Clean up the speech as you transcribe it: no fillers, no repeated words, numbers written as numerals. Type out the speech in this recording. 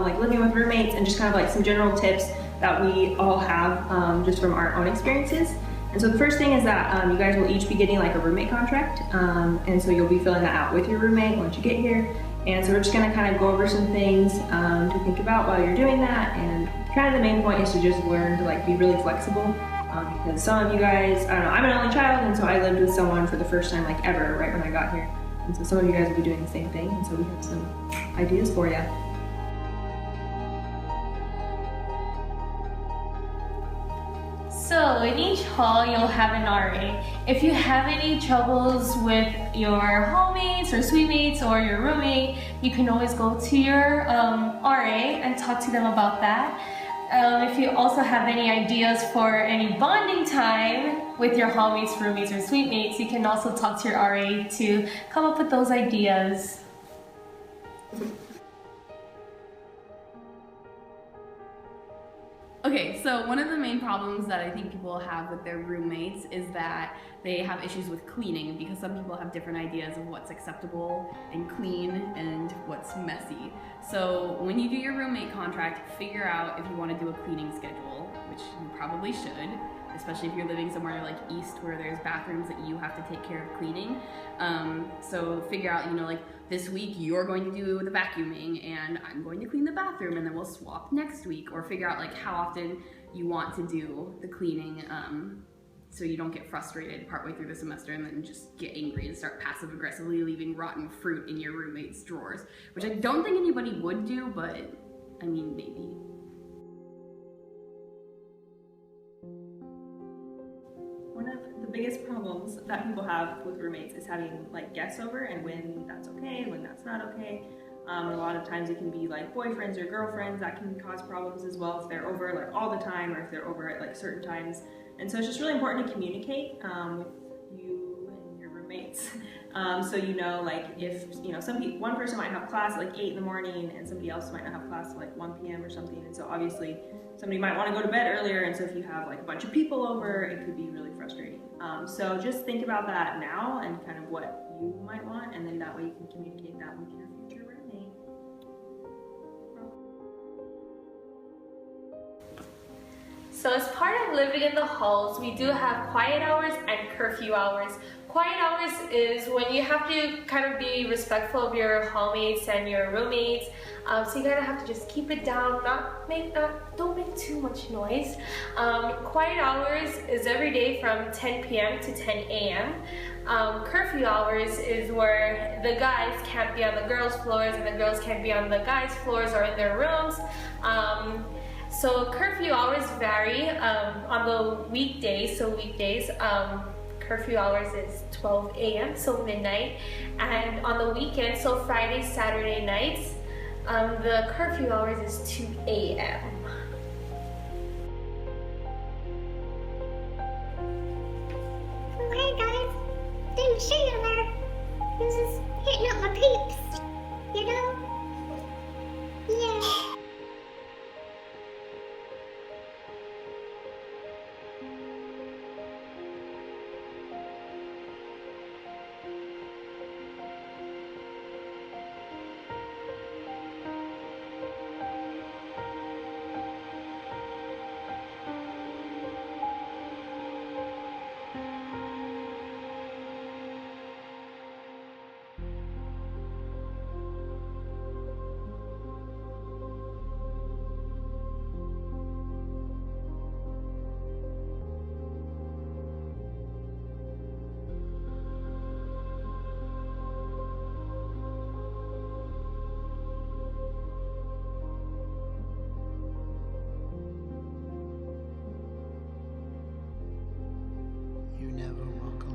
like living with roommates and just kind of like some general tips that we all have just from our own experiences. And so the first thing is that you guys will each be getting like a roommate contract, and so you'll be filling that out with your roommate once you get here. And so we're just gonna kind of go over some things to think about while you're doing that, and kind of the main point is to just learn to like be really flexible, because some of you guys, I don't know, I'm an only child, and so I lived with someone for the first time like ever right when I got here. And so some of you guys will be doing the same thing, and so we have some ideas for you. So in each hall, you'll have an RA. If you have any troubles with your hallmates or suitemates or your roommate, you can always go to your RA and talk to them about that. If you also have any ideas for any bonding time with your hallmates, roommates, or suitemates, you can also talk to your RA to come up with those ideas. Okay, so one of the main problems that I think people have with their roommates is that they have issues with cleaning, because some people have different ideas of what's acceptable and clean and what's messy. So when you do your roommate contract, figure out if you want to do a cleaning schedule, which you probably should, especially if you're living somewhere like east where there's bathrooms that you have to take care of cleaning. So figure out, like this week you're going to do the vacuuming and I'm going to clean the bathroom, and then we'll swap next week, or figure out like how often you want to do the cleaning, so you don't get frustrated partway through the semester and then just get angry and start passive aggressively leaving rotten fruit in your roommate's drawers, which I don't think anybody would do, but I mean, maybe. The biggest problems that people have with roommates is having like guests over, and when that's okay, when that's not okay. A lot of times it can be like boyfriends or girlfriends that can cause problems as well if they're over like all the time, or if they're over at like certain times. And so it's just really important to communicate with you and your roommates. So like if one person might have class at like 8 in the morning and somebody else might not have class at like 1 p.m. or something, and so obviously somebody might want to go to bed earlier, and so if you have like a bunch of people over, it could be really frustrating. So just think about that now and kind of what you might want, and then that way you can communicate that with your future roommate. So as part of living in the halls, we do have quiet hours and curfew hours. Quiet hours is when you have to kind of be respectful of your hallmates and your roommates. So you kind of have to just keep it down, don't make too much noise. Quiet hours is every day from 10 p.m. to 10 a.m. Curfew hours is where the guys can't be on the girls' floors and the girls can't be on the guys' floors or in their rooms. So curfew hours vary on the weekdays. So weekdays, curfew hours is 12 a.m. so midnight, and on the weekends, so Friday, Saturday nights, the curfew hours is 2 a.m. Hey guys, didn't see you there. I was just hitting up my peeps, Yeah. You never walk